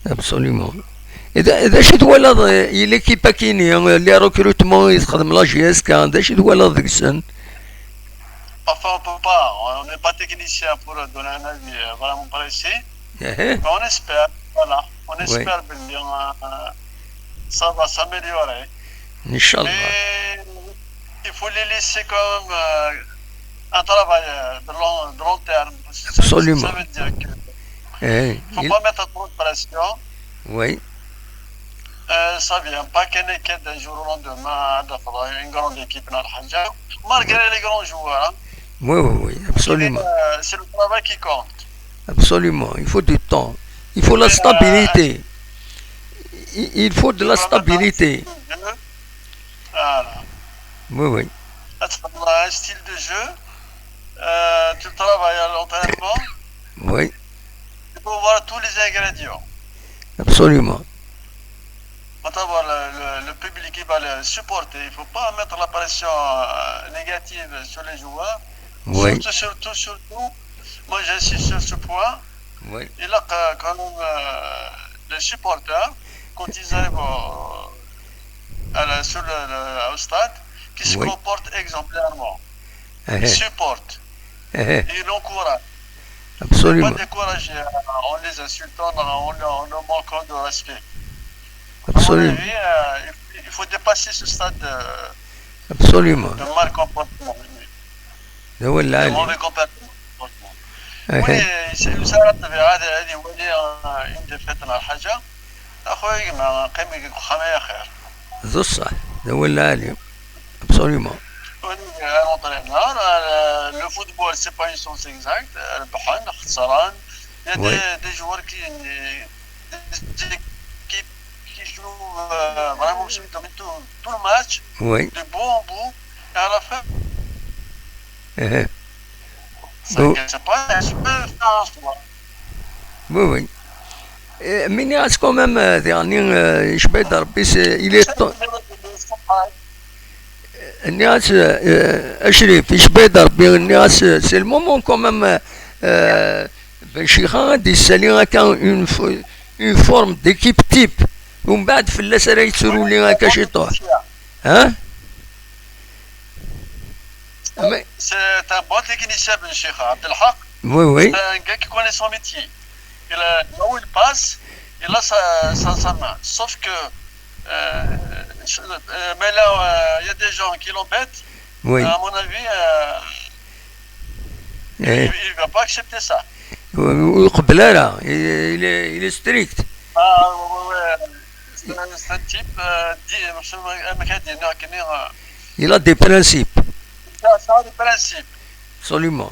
ابسوليومون. اذا شي توالد ليكيب كيني لي ريكروتمون يخدم لا جي اس كان اذا شي توالد ديك السن. Enfin, on peut pas, on n'est pas technicien pour donner un avis vraiment précis, اها. mais on espère, voilà, on وي espère bien, ça va s'améliorer. ان شاء الله. Mais il faut les laisser quand même un travail de long terme. Ça ابسوليومون. veut dire qu'il ne ايه faut pas mettre trop de pression. وي Ça vient pas qu'une équipe d'un jour au lendemain, une grande équipe dans le Hanja, malgré les grands joueurs. وي وي ابسوليومون. C'est le travail qui compte. Absolument, il faut du temps. Il faut la Mais, stabilité. Il faut de tu la dois mettre un style stabilité. de jeu. Voilà. Oui, oui. Un style de jeu. Tu travailles à l'entraînement. Oui, Il faut voir tous les ingrédients. absolument. Il faut avoir le public qui va le supporter. Il ne faut pas mettre la pression négative sur les joueurs. Oui, Surtout, moi j'insiste sur ce point. oui, Et là, quand même, les supporters, quand ils arrivent au stade, qui se Oui. comportent exemplairement. Ils Eh, supportent, eh, ils l'encouragent. Pas absolument, décourager en les insultant, en leur manquant de respect. À mon absolument, avis, il faut dépasser ce stade absolument. de mal comportement, ده هو اللي de علي. mauvais comportement. Eh, يساعد هذه ولي une défaite على الحاجة. أخوي ما قيمة خمية خير. ده الصح. ده هو اللي علي. absolument. un entraîneur, le football, c'est pas une science exacte. البحر خسران. Il y a Oui. des joueurs des équipes qui jouent vraiment tout le match, Oui. de bout en bout, et à la fin, Eh, c'est pas un super financement. oui, oui. من ياس كومام يعني شبيت ربي il est temps. الناس اشرف شبيت ربي الناس سي المومون كومام باش غادي يسالي هكا اون فورم ديكيب تيب ومن بعد فلاس راه يتسرو لي هكا شي طوح. ها C'est un bon technicien, Ben Cheikh Abdelhak. وي وي C'est un gars qui connaît son métier. Là où il passe, il a sa main. Sauf que, mais là, il y a des gens qui l'embêtent. وي À mon avis, il ne va pas accepter ça. ويقبلها راه il est strict. C'est un type, il a des principes. ça a des principes. absolument.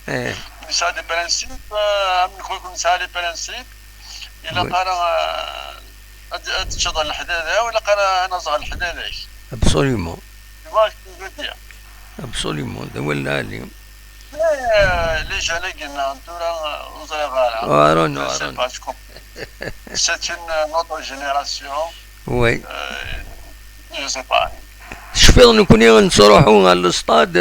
Eh, Ça a des principes, ça a des principes. إلا وي قال تشظى الحداده ولا قال أنا صغر الحداده. absolument. Tu vois ce que je veux dire? absolument. ده هو اللي علي. Les jeunes qui n'entourent aux rêves. وارون Je ne sais وارون. pas, je comprends. C'est une autre génération. وي Je ne sais pas. شوفي نكوني نصروحو على الاستاد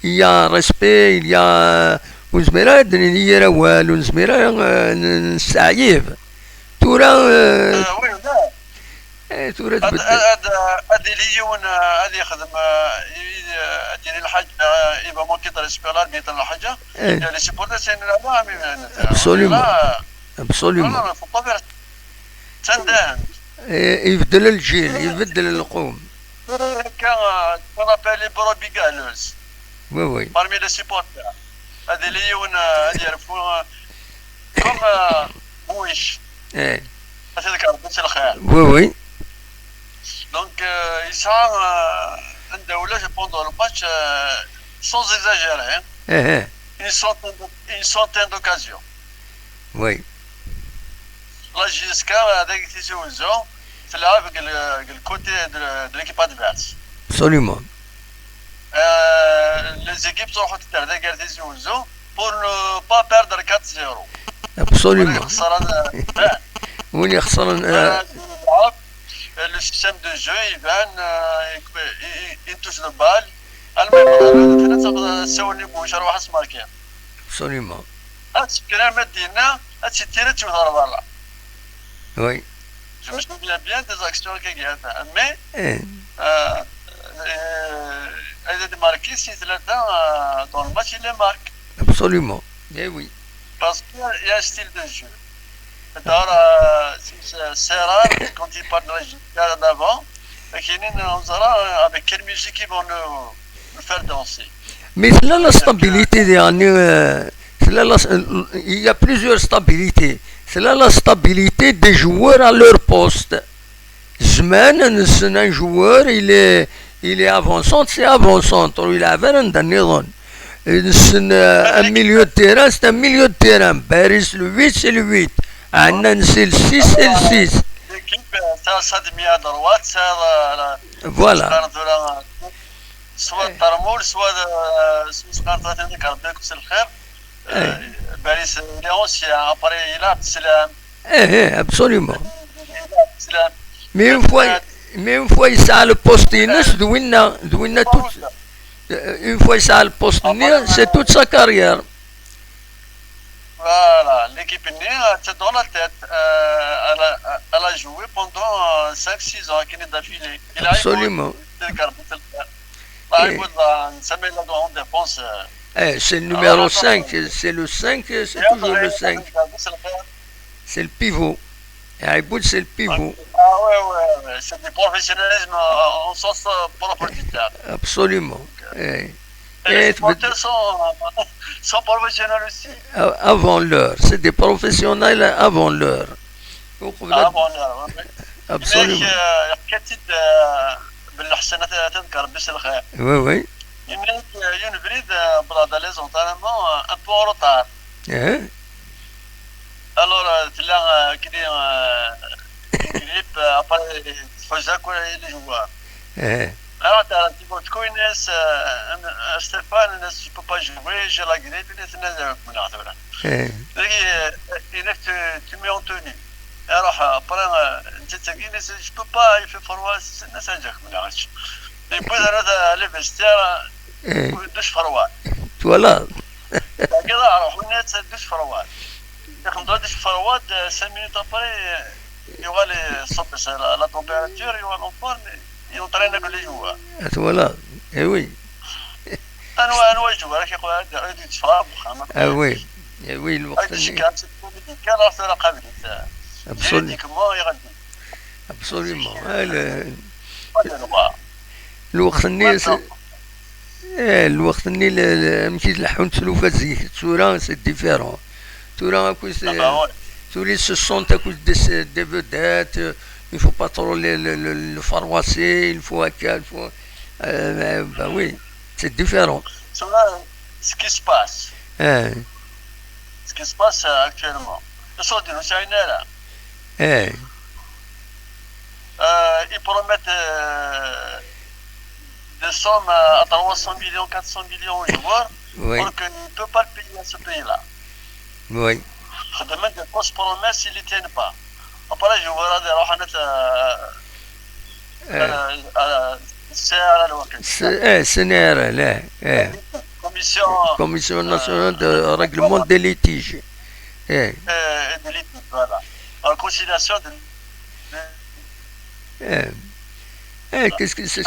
يا ريسبي يا وزميرا هي راه والو نزميرا نستعيف تورا وي لا تورا تبدل. هذه ليون هذه يخدم هذه الحاجه يبقى ممكن ترسبي الاربيط الحاجه يعني سيبورتر سين لا ابسوليومون لا ابسوليومون. لا فوق غير تندان يبدل الجيل يبدل القوم. كان ابل لي بروبي غالوز وي وي parmi les supporters هذه ليون هذه يعرفوا كوم مويش ايه هذاك بنت الخير. وي وي Donc, ils عنده ولا pendant le match, sans exagérer, hein, ايه une centaine d'occasions. وي Là, jusqu'à هذاك تيزوزو في اللعب الكوتي de l'équipe adverse. absolument. Les équipes تروحوا هذاك تيزوزو pour ne pas perdre 4-0. absolument. خسران وين يخسر le système de jeu, il touche le balle. المهم فين تسولني بوش اروح اسمع كيف. absolument. هاد الكلام ديالنا هاد التيرات تشوف برا. Oui. Je me souviens bien des actions qu'il y a. Mais, Eh, elle est marquée, si c'est là-dedans, dans le match, il est marqué. absolument. Eh oui. Parce qu'il y a un style de jeu. Alors, c'est rare quand il parle de la gitane d'avant. On aura avec quelle musique ils vont nous faire danser. Mais c'est là la stabilité il y a plusieurs stabilités. C'est là la stabilité des joueurs à leur poste. زمان c'est un joueur il est avançant, c'est avançant. Il a un un milieu de terrain, c'est un milieu de terrain. Paris le 8 c'est le 8. عندنا c'est le 6 c'est le 6. L'équipe, ça demi à droite, ça Voilà. soit Tarmoul, soit Skartatini Karbek c'est le frère. Paris Léon, c'est après il a Slam. Absolument. Slam. Mais une fois il s'est le poste douina tout. Une fois il s'est le poste c'est toute sa carrière. Voilà, l'équipe est dans la tête. Elle a joué pendant 5-6 ans qu'il est d'affilée. Absolument. C'est le numéro 5, c'est le 5, c'est toujours le 5. C'est le pivot. Aïboud, c'est le pivot. Ah ouais, c'est du professionnalisme en sens propre du terme. Absolument. Et les supporters sont professionnels aussi. Avant l'heure, c'est des professionnels avant l'heure. Avant l'heure, Absolument. Oui, oui. Il y a une bride dans les entraînements un peu en retard. Alors, tu l'as créé un grip, après, il faisait quoi les joueurs. Alors, tu te connais, Stéphane, tu ne peux pas jouer, j'ai la grippe, il est très tu mets en tenue. Alors, après, je ne peux pas, il fait froid, c'est nécessaire. Et puis, les vestiaires, douche froide. Voilà. كده راحوا الناس دوش فروات لكن دوش فروات 5 minutes après يغالي الصبح لا température يغالي نفر ينطرينا كل جوا Voilà. Eh oui. أنا جوا راك يقول عندي تفرام Ah oui. Eh oui, الوقت كان راسنا قبل Absolument. يغدي Absolument. الوقت الوقت اللي مشيت لحون تلوفات زي تورا سي ديفيرون تورا كويس تولي سو سون تاكل دي فودات il faut pas trop le pharmacie, il faut هكا il faut bah oui c'est différent. Ce qui se passe actuellement صوت نسينا ils promettent des sommes à 300 millions, 400 millions aux joueurs, pour qu'ils ne peuvent pas le payer à ce pays-là. Oui. Je demande des fausses promesses s'ils ne les tiennent pas. Après, les joueurs Commission nationale de règlement des litiges. De litiges, voilà. En conciliation de... Qu'est-ce que c'est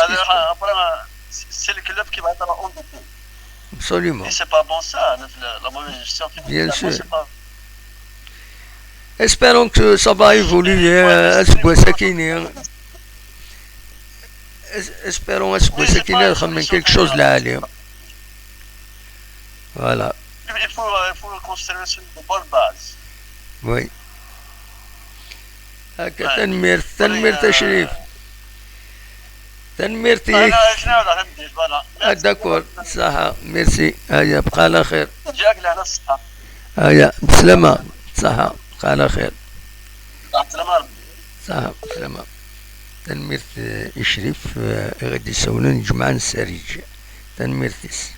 c'est le club qui va être endetté. Absolument. Et c'est pas bon ça, la mauvaise gestion. Bien sûr. Espérons que ça va évoluer. Espérons que quelque chose là. Voilà. Il faut construire sur de bonnes bases. Oui. تنمير تشريف تنميرتي داكور صحة ميرسي هيا بقى على خير هيا بسلامة صحة بقى على خير صحة بسلامة تنميرت إشريف غادي يسولون جمعان السريج تنميرتيس